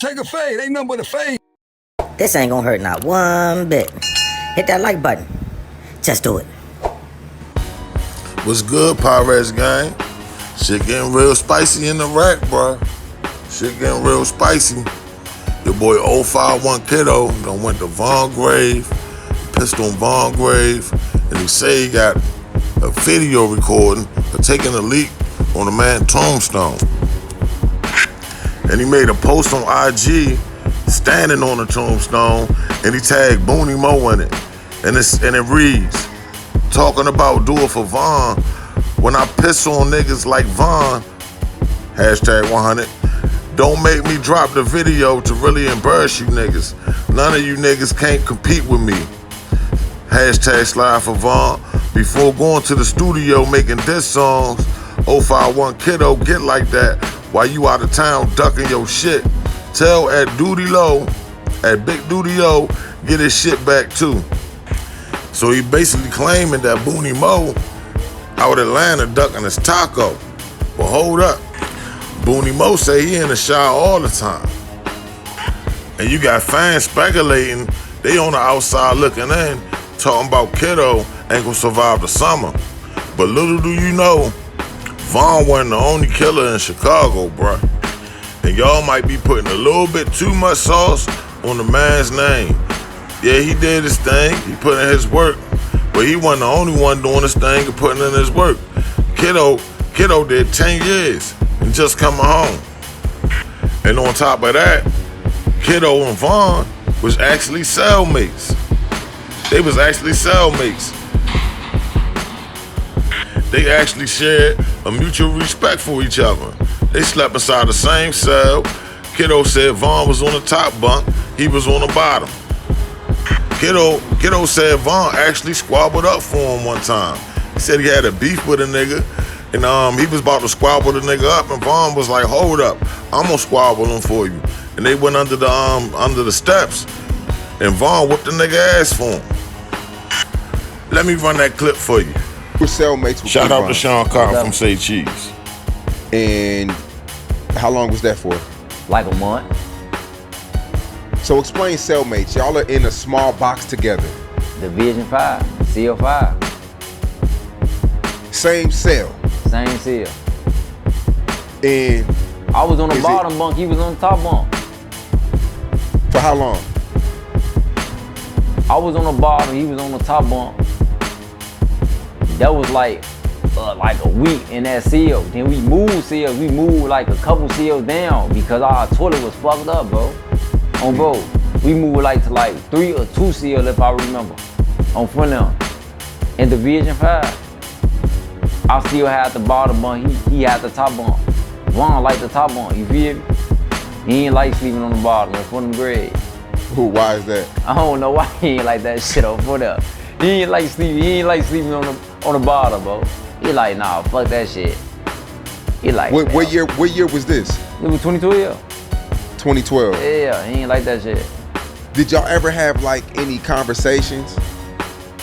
Take a fade, ain't nothing but a fade. This ain't gonna hurt not one bit. Hit that like button. Just do it. What's good, Pyrex gang? Shit getting real spicy in the rack, bro. Shit getting real spicy. Your boy 051 Kiddo done went to Von Grave, pissed on Von Grave, and he say he got a video recording of taking a leak on a man's tombstone. And he made a post on IG standing on the tombstone, and he tagged Boonie Mo in it. And it reads, talking about do it for Von. When I piss on niggas like Von, hashtag 100, don't make me drop the video to really embarrass you niggas. None of you niggas can't compete with me. Hashtag slide for Von. Before going to the studio making diss songs, 051 Kiddo get like that while you out of town ducking your shit. Tell at Duty Low, at Big Duty Low, get his shit back too. So he basically claiming that Boonie Mo out Atlanta ducking his taco. But hold up, Boonie Mo say he in the shower all the time. And you got fans speculating, they on the outside looking in, talking about Kiddo ain't gonna survive the summer. But little do you know, Von wasn't the only killer in Chicago, bruh. And y'all might be putting a little bit too much sauce on the man's name. Yeah, he did his thing, he put in his work, but he wasn't the only one doing his thing and putting in his work. Kiddo did 10 years and just coming home. And on top of that, Kiddo and Von was actually cellmates. They was actually cellmates. They actually shared a mutual respect for each other. They slept inside the same cell. Kiddo said Von was on the top bunk, he was on the bottom. Kiddo said Von actually squabbled up for him one time. He said he had a beef with a nigga, and he was about to squabble the nigga up, and Von was like, hold up, I'm gonna squabble him for you. And they went under the steps, and Von whipped the nigga ass for him. Let me run that clip for you. We're cellmates with Shout out to Sean Carter from Say Cheese. And how long was that for? Like a month. So explain cellmates. Y'all are in a small box together. The ViZzion 5, CL5. Same cell. Same cell. And I was on the bottom bunk, he was on the top bunk. For how long? I was on the bottom, he was on the top bunk. That was like a week in that cell. Then we moved cells. We moved like a couple cells down because our toilet was fucked up, bro. On bro, we moved to 3 or 2 cells if I remember. On front of them. In the ViZzion 5, I still had the bottom bunk. He had the top bunk. Von liked the top bunk. You feel me? He ain't like sleeping on the bottom on front of them grades. Why is that? I don't know why he ain't like that shit on front of them. He ain't like sleeping on the bottom, bro. He like, nah, fuck that shit. He like, what year was this? It was 2012. 2012. Yeah, he ain't like that shit. Did y'all ever have any conversations?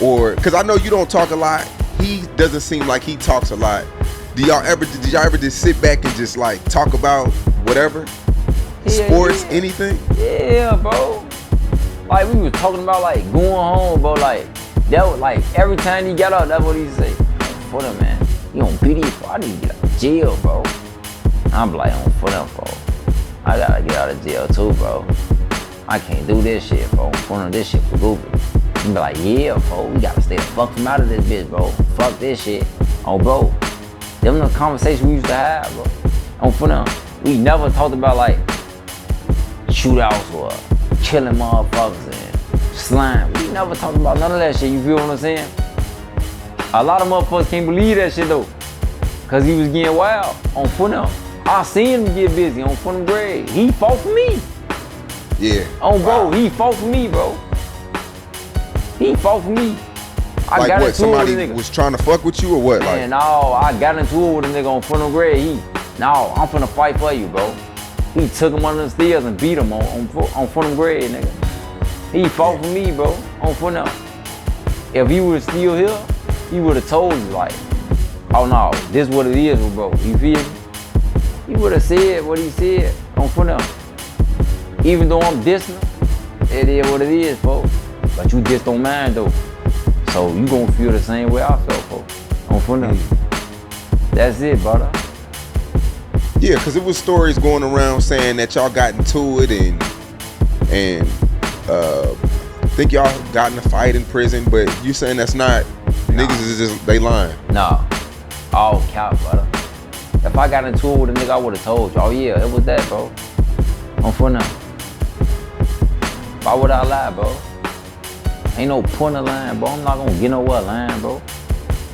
Or, cause I know you don't talk a lot. He doesn't seem like he talks a lot. Did y'all ever just sit back and just talk about whatever? Yeah, sports, yeah. Anything? Yeah, bro. We was talking about going home, bro. That was every time he got out, that's what he say. For them, man. You on PD, bro. I need to get out of jail, bro. I'm on for them, bro. I gotta get out of jail too, bro. I can't do this shit, bro. For them, this shit for goofy. He be like, yeah, bro. We gotta stay the fuck from out of this bitch, bro. Fuck this shit. Oh, bro. Them the conversations we used to have, bro. On for them. We never talked about shootouts or killing motherfuckers and slime. We never talked about none of that shit, you feel what I'm saying? A lot of motherfuckers can't believe that shit though. Cause he was getting wild on Funnel. I seen him get busy on Funnel grade. He fought for me. Yeah. Oh bro, he fought for me, bro. He fought for me. I got into it with a somebody nigga. Was trying to fuck with you or what? Man, no, I got into it with a nigga on Funnel grade. I'm finna fight for you, bro. He took him under the stairs and beat him on Funnel grade, nigga. He fought for me, bro, on Funnel. If he was still here, he would have told you oh no, this what it is, bro. You feel me? He would have said what he said on Funnel. Even though I'm dissing them, it is what it is, folks. But you just don't mind though. So you gonna feel the same way I felt, folks. On for nothing. That's it, brother. Yeah, because it was stories going around saying that y'all got into it and think y'all got in a fight in prison, but you saying that's not, niggas is just, they lying. Nah, all cap, brother. If I got into it with a nigga, I would've told you. Oh yeah, it was that, bro. On for nothing. Why would I lie, bro? Ain't no point of lying, bro. I'm not gonna get nowhere lying, bro.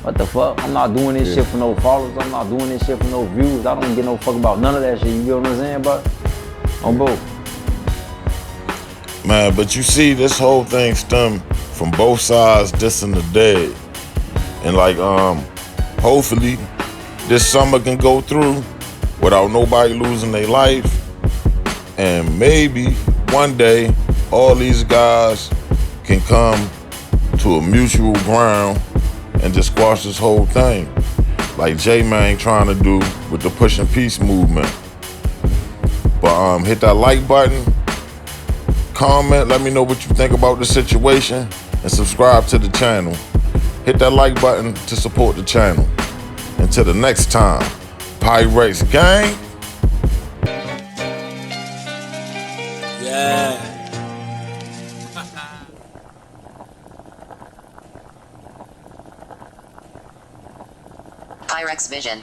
What the fuck? I'm not doing this shit for no followers. I'm not doing this shit for no views. I don't get no fuck about none of that shit. You get what I'm saying, bro? On both. Man, but you see, this whole thing stemmed from both sides dissing the dead. And like, hopefully this summer can go through without nobody losing their life. And maybe one day all these guys can come to a mutual ground and just squash this whole thing. Like J-Man trying to do with the Push and Peace movement. But hit that like button, comment, let me know what you think about the situation, and subscribe to the channel. Hit that like button to support the channel. Until the next time, Pyrex gang. Yeah. Pyrex ViZzion.